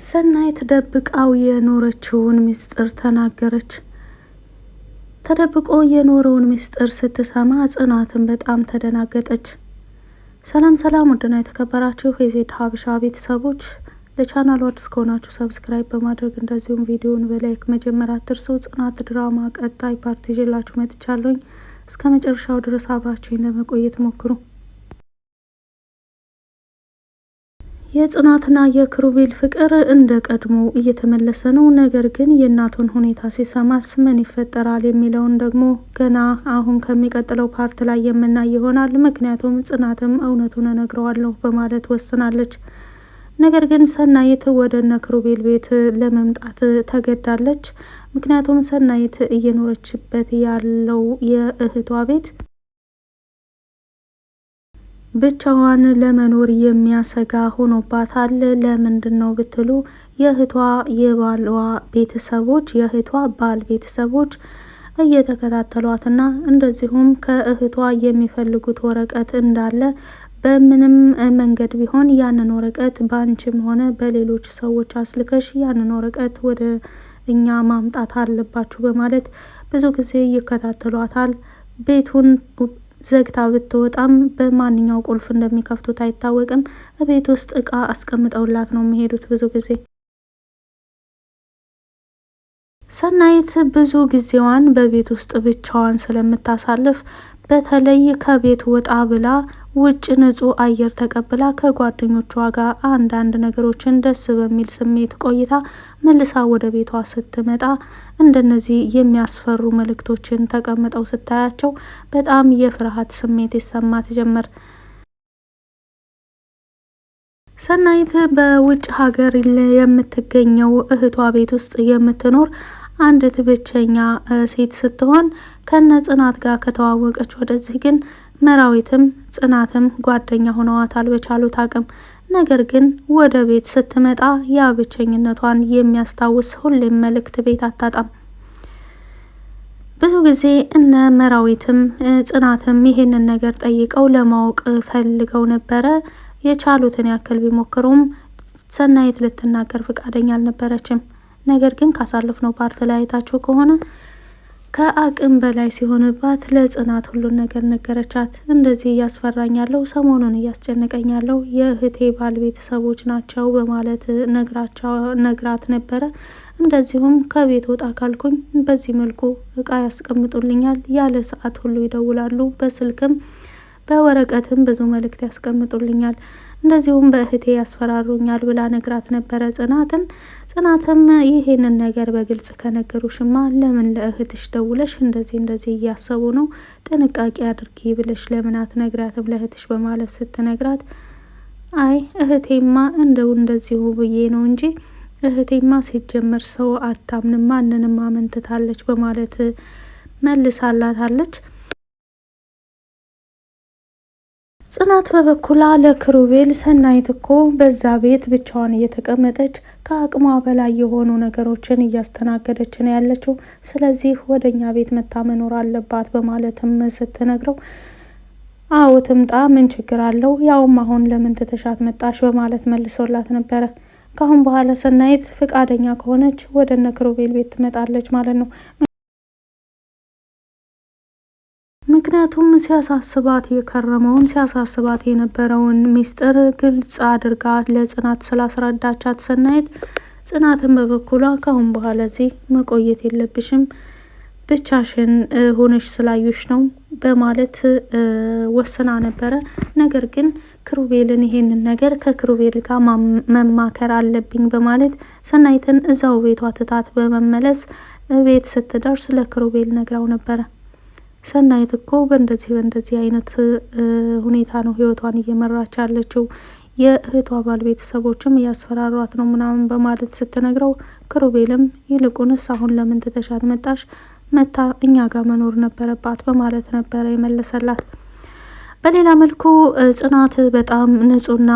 ሰናይት ደብቃው የኖረችውን ሚስጥር ተናገረች። ተደብቆ የኖረውን ሚስጥር ስትሰማ ጽናትን በጣም ተደናገጠች። ሰላም ሰላም፣ ውድና የተከበራችሁ የዜድ ሀበሻ ቤተሰቦች ለቻናሉ አዲስ ከሆናችሁ ሰብስክራይብ በማድረግ እንደዚሁም ቪዲዮውን በላይክ መጀመር አትርሱ። ጽናት ድራማ ቀጣይ ፓርት ይዤላችሁ መጥቻለሁኝ። እስከ መጨረሻው ድረስ አብራችሁኝ ለመቆየት ሞክሩ። የጽናትና የክሩቤል ፍቅር እንደ ቀድሞ እየተመለሰ ነው። ነገር ግን የእናቱን ሁኔታ ሲሰማስ ምን ይፈጠራል የሚለውን ደግሞ ገና አሁን ከሚቀጥለው ፓርት ላይ የምናይ ይሆናል። ምክንያቱም ጽናትም እውነቱን እነግረዋለሁ በማለት ወስናለች። ነገር ግን ሰናይት ወደ እነ ክሩቤል ቤት ለመምጣት ተገዳለች። ምክንያቱም ሰናይት እየኖረችበት ያለው የእህቷ ቤት ብቻዋን ለመኖር የሚያሰጋ ሆኖባታል። ለምንድን ነው ብትሉ የእህቷ የባሏ ቤተሰቦች የእህቷ ባል ቤተሰቦች እየተከታተሏትና እንደዚሁም ከእህቷ የሚፈልጉት ወረቀት እንዳለ በምንም መንገድ ቢሆን ያንን ወረቀት በአንቺም ሆነ በሌሎች ሰዎች አስልከሽ ያንን ወረቀት ወደ እኛ ማምጣት አለባችሁ በማለት ብዙ ጊዜ ይከታተሏታል። ቤቱን ዘግታ ብትወጣም በማንኛው ቁልፍ እንደሚከፍቱት አይታወቅም። ቤት ውስጥ እቃ አስቀምጠውላት ነው የሚሄዱት ብዙ ጊዜ። ሰናይት ብዙ ጊዜዋን በቤት ውስጥ ብቻዋን ስለምታሳልፍ በተለይ ከቤት ወጣ ብላ ውጭ ንጹህ አየር ተቀብላ ከጓደኞቿ ጋር አንዳንድ ነገሮችን ደስ በሚል ስሜት ቆይታ መልሳ ወደ ቤቷ ስትመጣ እንደነዚህ የሚያስፈሩ መልእክቶችን ተቀምጠው ስታያቸው በጣም የፍርሃት ስሜት ይሰማት ጀመር። ሰናይት በውጭ ሀገር የምትገኘው እህቷ ቤት ውስጥ የምትኖር አንዲት ብቸኛ ሴት ስትሆን ከነ ጽናት ጋር ከተዋወቀች ወደዚህ ግን መራዊትም ጽናትም ጓደኛ ሆነዋታል በቻሉት አቅም። ነገር ግን ወደ ቤት ስትመጣ ያ ብቸኝነቷን የሚያስታውስ ሁሌም መልእክት ቤት አታጣም። ብዙ ጊዜ እነ መራዊትም ጽናትም ይሄንን ነገር ጠይቀው ለማወቅ ፈልገው ነበረ። የቻሉትን ያክል ቢሞክሩም ሰናይት ልትናገር ፈቃደኛ አልነበረችም። ነገር ግን ካሳለፍነው ፓርት ላይ አይታችሁ ከሆነ ከአቅም በላይ ሲሆንባት ለጽናት ሁሉን ነገር ነገረቻት። እንደዚህ እያስፈራኛለው፣ ሰሞኑን እያስጨነቀኛለው የእህቴ ባል ቤተሰቦች ናቸው በማለት ነግራት ነበረ። እንደዚሁም ከቤት ወጣ ካልኩኝ በዚህ መልኩ እቃ ያስቀምጡልኛል፣ ያለ ሰዓት ሁሉ ይደውላሉ፣ በስልክም በወረቀትም ብዙ መልእክት ያስቀምጡልኛል፣ እንደዚሁም በእህቴ ያስፈራሩኛል ብላ ነግራት ነበረ ጽናትም ይሄንን ነገር በግልጽ ከነገሩሽማ ለምን ለእህትሽ ደውለሽ እንደዚህ እያሰቡ ነው፣ ጥንቃቄ አድርጊ ብለሽ ለምን አትነግራትም ለእህትሽ በማለት ስትነግራት አይ እህቴማ እንደዚሁ ብዬ ነው እንጂ እህቴማ ሲጀመር ሰው አታምንም፣ ማንንም አመንትታለች በማለት መልሳላታለች። ጽናት በበኩላ ለክሩቤል ሰናይት እኮ በዛ ቤት ብቻዋን እየተቀመጠች ከአቅሟ በላይ የሆኑ ነገሮችን እያስተናገደች ነው ያለችው፣ ስለዚህ ወደኛ ቤት መታ መኖር አለባት በማለትም ስትነግረው አዎ ትምጣ፣ ምን ችግር አለው፣ ያውም አሁን ለምን ትተሻት መጣሽ በማለት መልሶላት ነበረ። ካሁን በኋላ ሰናይት ፍቃደኛ ከሆነች ወደ እነ ክሩቤል ቤት ትመጣለች ማለት ነው። ምክንያቱም ሲያሳስባት የነበረውን ሚስጥር ግልጽ አድርጋ ለጽናት ስላስረዳቻት ሰናይት ጽናትን በበኩሏ ካሁን በኋላ እዚህ መቆየት የለብሽም፣ ብቻሽን ሆነሽ ስላዩሽ ነው በማለት ወስና ነበረ። ነገር ግን ክሩቤልን ይሄንን ነገር ከክሩቤል ጋር መማከር አለብኝ በማለት ሰናይትን እዛው ቤቷ ትታት በመመለስ ቤት ስትደርስ ለክሩቤል ነግራው ነበረ። ሰናይት እኮ በእንደዚህ አይነት ሁኔታ ነው ህይወቷን እየመራች ያለችው፣ የእህቷ ባል ቤተሰቦችም እያስፈራሯት ነው ምናምን በማለት ስትነግረው ክሩቤልም ይልቁንስ አሁን ለምን ትተሻት መጣሽ፣ መታ እኛ ጋር መኖር ነበረባት በማለት ነበረ የመለሰላት። በሌላ መልኩ ጽናት በጣም ንጹህና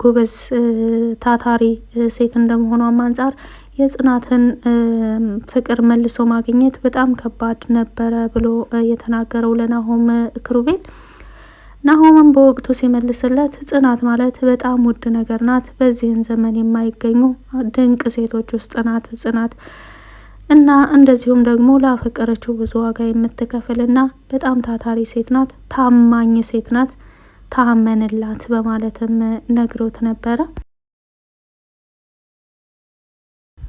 ጎበዝ ታታሪ ሴት እንደመሆኗም አንጻር የጽናትን ፍቅር መልሶ ማግኘት በጣም ከባድ ነበረ ብሎ የተናገረው ለናሆም ክሩቤል ናሆምን በወቅቱ ሲመልስለት ጽናት ማለት በጣም ውድ ነገር ናት፣ በዚህን ዘመን የማይገኙ ድንቅ ሴቶች ውስጥ ናት ጽናት እና እንደዚሁም ደግሞ ላፈቀረችው ብዙ ዋጋ የምትከፍልና በጣም ታታሪ ሴት ናት፣ ታማኝ ሴት ናት፣ ታመንላት በማለትም ነግሮት ነበረ።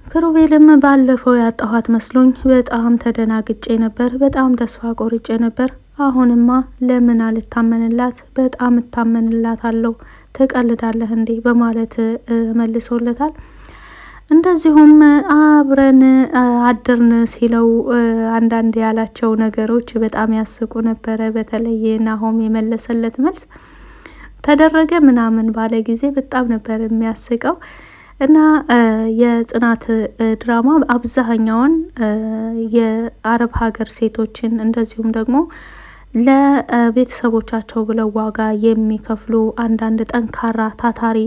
ክሩቤልም ባለፈው ያጣኋት መስሎኝ በጣም ተደናግጬ ነበር፣ በጣም ተስፋ ቆርጬ ነበር። አሁንማ ለምን አልታመንላት? በጣም እታመንላት አለው። ትቀልዳለህ እንዴ? በማለት መልሶለታል። እንደዚሁም አብረን አድርን ሲለው አንዳንድ ያላቸው ነገሮች በጣም ያስቁ ነበረ። በተለይ ናሆም የመለሰለት መልስ ተደረገ ምናምን ባለ ጊዜ በጣም ነበር የሚያስቀው። እና የጽናት ድራማ አብዛኛውን የአረብ ሀገር ሴቶችን እንደዚሁም ደግሞ ለቤተሰቦቻቸው ብለው ዋጋ የሚከፍሉ አንዳንድ ጠንካራ ታታሪ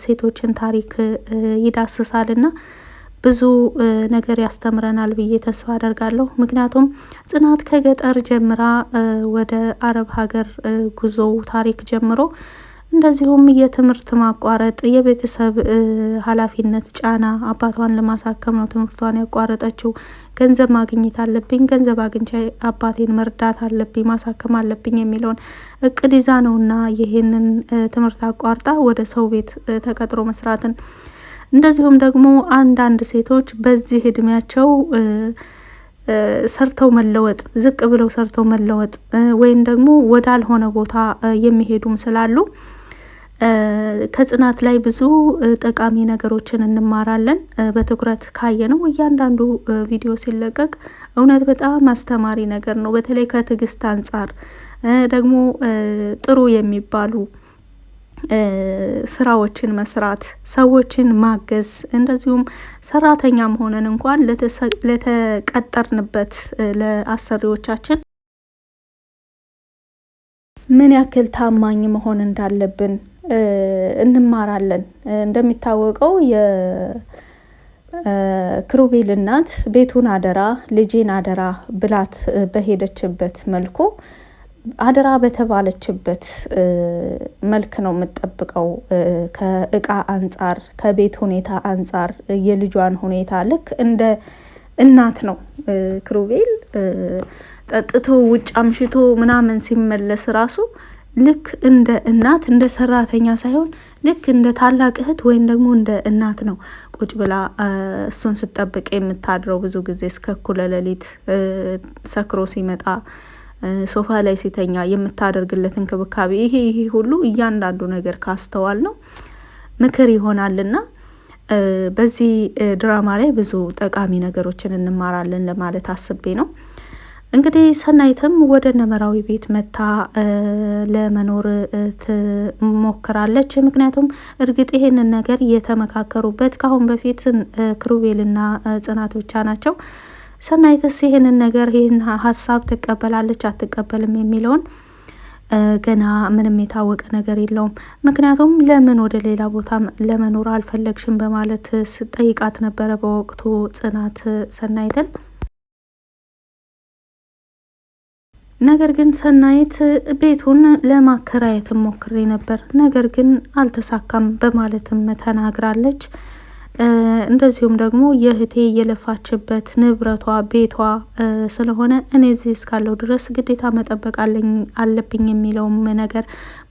ሴቶችን ታሪክ ይዳስሳል እና ብዙ ነገር ያስተምረናል ብዬ ተስፋ አደርጋለሁ። ምክንያቱም ጽናት ከገጠር ጀምራ ወደ አረብ ሀገር ጉዞ ታሪክ ጀምሮ እንደዚሁም የትምህርት ማቋረጥ፣ የቤተሰብ ኃላፊነት ጫና፣ አባቷን ለማሳከም ነው ትምህርቷን ያቋረጠችው። ገንዘብ ማግኘት አለብኝ፣ ገንዘብ አግኝቼ አባቴን መርዳት አለብኝ፣ ማሳከም አለብኝ የሚለውን እቅድ ይዛ ነውና ይሄንን ትምህርት አቋርጣ ወደ ሰው ቤት ተቀጥሮ መስራትን እንደዚሁም ደግሞ አንዳንድ ሴቶች በዚህ እድሜያቸው ሰርተው መለወጥ፣ ዝቅ ብለው ሰርተው መለወጥ ወይም ደግሞ ወዳልሆነ ቦታ የሚሄዱም ስላሉ ከጽናት ላይ ብዙ ጠቃሚ ነገሮችን እንማራለን። በትኩረት ካየ ነው እያንዳንዱ ቪዲዮ ሲለቀቅ እውነት በጣም አስተማሪ ነገር ነው። በተለይ ከትዕግስት አንጻር ደግሞ ጥሩ የሚባሉ ስራዎችን መስራት፣ ሰዎችን ማገዝ እንደዚሁም ሰራተኛ መሆንን እንኳን ለተቀጠርንበት ለአሰሪዎቻችን ምን ያክል ታማኝ መሆን እንዳለብን እንማራለን። እንደሚታወቀው የክሩቤል እናት ቤቱን አደራ ልጄን አደራ ብላት በሄደችበት መልኩ አደራ በተባለችበት መልክ ነው የምትጠብቀው። ከእቃ አንጻር፣ ከቤት ሁኔታ አንጻር የልጇን ሁኔታ ልክ እንደ እናት ነው። ክሩቤል ጠጥቶ ውጭ አምሽቶ ምናምን ሲመለስ ራሱ ልክ እንደ እናት እንደ ሰራተኛ ሳይሆን ልክ እንደ ታላቅ እህት ወይም ደግሞ እንደ እናት ነው ቁጭ ብላ እሱን ስጠብቅ የምታድረው። ብዙ ጊዜ እስከ እኩለ ሌሊት ሰክሮ ሲመጣ ሶፋ ላይ ሲተኛ የምታደርግለት እንክብካቤ፣ ይሄ ሁሉ እያንዳንዱ ነገር ካስተዋል ነው ምክር ይሆናልና በዚህ ድራማ ላይ ብዙ ጠቃሚ ነገሮችን እንማራለን ለማለት አስቤ ነው። እንግዲህ ሰናይትም ወደ ነመራዊ ቤት መታ ለመኖር ትሞክራለች። ምክንያቱም እርግጥ ይሄንን ነገር የተመካከሩበት ከአሁን በፊት ክሩቤልና ጽናት ብቻ ናቸው። ሰናይትስ ይሄንን ነገር ይህን ሀሳብ ትቀበላለች አትቀበልም የሚለውን ገና ምንም የታወቀ ነገር የለውም። ምክንያቱም ለምን ወደ ሌላ ቦታ ለመኖር አልፈለግሽም በማለት ስጠይቃት ነበረ በወቅቱ ጽናት ሰናይትን። ነገር ግን ሰናይት ቤቱን ለማከራየት ሞክሬ ነበር፣ ነገር ግን አልተሳካም በማለትም ተናግራለች። እንደዚሁም ደግሞ የእህቴ የለፋችበት ንብረቷ ቤቷ ስለሆነ እኔ እዚህ እስካለው ድረስ ግዴታ መጠበቅ አለብኝ የሚለውም ነገር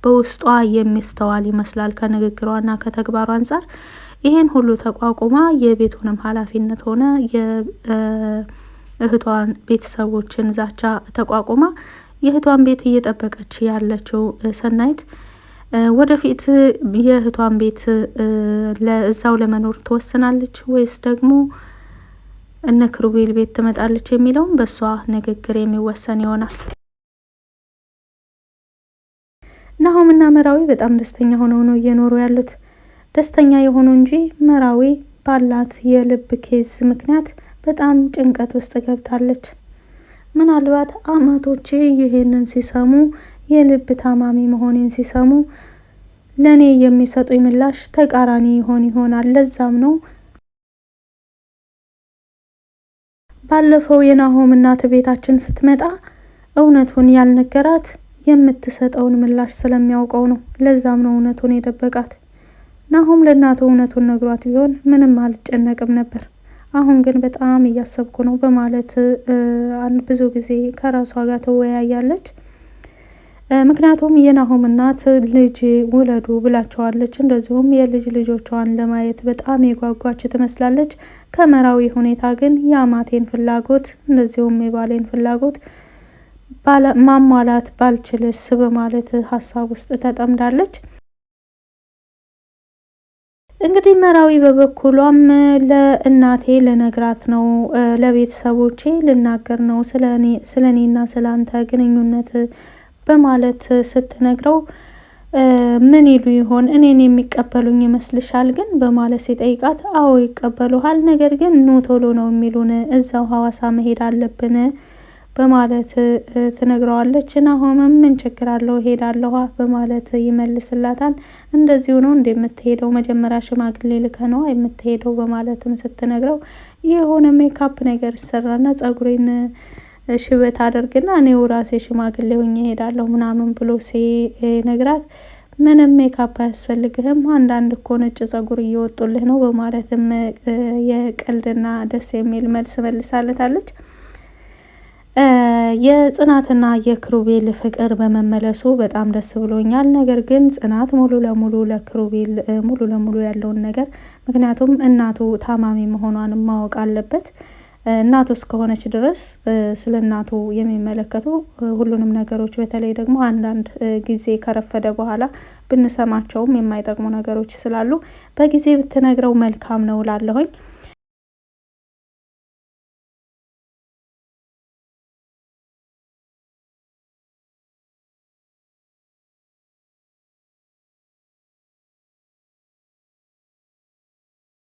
በውስጧ የሚስተዋል ይመስላል ከንግግሯና ከተግባሯ አንጻር። ይህን ሁሉ ተቋቁማ የቤቱንም ኃላፊነት ሆነ የእህቷን ቤተሰቦችን ዛቻ ተቋቁማ የእህቷን ቤት እየጠበቀች ያለችው ሰናይት ወደፊት የእህቷን ቤት ለእዛው ለመኖር ትወስናለች ወይስ ደግሞ እነ ክሩቤል ቤት ትመጣለች የሚለውም በሷ ንግግር የሚወሰን ይሆናል። ናሆምና መራዊ በጣም ደስተኛ ሆነው ነው እየኖሩ ያሉት። ደስተኛ የሆኑ እንጂ መራዊ ባላት የልብ ኬዝ ምክንያት በጣም ጭንቀት ውስጥ ገብታለች። ምናልባት አማቶቼ ይሄንን ሲሰሙ የልብ ታማሚ መሆኔን ሲሰሙ ለኔ የሚሰጡኝ ምላሽ ተቃራኒ ይሆናል። ለዛም ነው ባለፈው የናሆም እናት ቤታችን ስትመጣ እውነቱን ያልነገራት የምትሰጠውን ምላሽ ስለሚያውቀው ነው። ለዛም ነው እውነቱን የደበቃት። ናሆም ለእናቱ እውነቱን ነግሯት ቢሆን ምንም አልጨነቅም ነበር። አሁን ግን በጣም እያሰብኩ ነው በማለት ብዙ ጊዜ ከራሷ ጋር ትወያያለች። ምክንያቱም የናሆም እናት ልጅ ውለዱ ብላቸዋለች። እንደዚሁም የልጅ ልጆቿን ለማየት በጣም የጓጓች ትመስላለች። ከመራዊ ሁኔታ ግን የአማቴን ፍላጎት እንደዚሁም የባሌን ፍላጎት ማሟላት ባልችልስ በማለት ሀሳብ ውስጥ ተጠምዳለች። እንግዲህ መራዊ በበኩሏም ለእናቴ ልነግራት ነው፣ ለቤተሰቦቼ ልናገር ነው ስለ እኔና ስለ አንተ ግንኙነት በማለት ስትነግረው ምን ይሉ ይሆን? እኔን የሚቀበሉኝ ይመስልሻል ግን በማለት ሲጠይቃት አዎ ይቀበሉሃል፣ ነገር ግን ኑ ቶሎ ነው የሚሉን፣ እዛው ሀዋሳ መሄድ አለብን በማለት ትነግረዋለች። ናሆምም ምን ችግር አለው ሄዳለሁ በማለት ይመልስላታል። እንደዚሁ ነው እንደምትሄደው መጀመሪያ ሽማግሌ ልከ ነው የምትሄደው በማለትም ስትነግረው የሆነ ሜካፕ ነገር ይሰራና ጸጉሬን ሽበት አደርግና እኔው ራሴ ሽማግሌ ሆኜ እሄዳለሁ ምናምን ብሎ ሲነግራት ምንም ሜካፕ አያስፈልግህም፣ አንዳንድ እኮ ነጭ ጸጉር እየወጡልህ ነው በማለትም የቀልድና ደስ የሚል መልስ መልሳለታለች። የጽናትና የክሩቤል ፍቅር በመመለሱ በጣም ደስ ብሎኛል። ነገር ግን ጽናት ሙሉ ለሙሉ ለክሩቤል ሙሉ ለሙሉ ያለውን ነገር ምክንያቱም እናቱ ታማሚ መሆኗን ማወቅ አለበት። እናቱ እስከሆነች ድረስ ስለ እናቱ የሚመለከቱ ሁሉንም ነገሮች በተለይ ደግሞ አንዳንድ ጊዜ ከረፈደ በኋላ ብንሰማቸውም የማይጠቅሙ ነገሮች ስላሉ በጊዜ ብትነግረው መልካም ነው ላለሁኝ።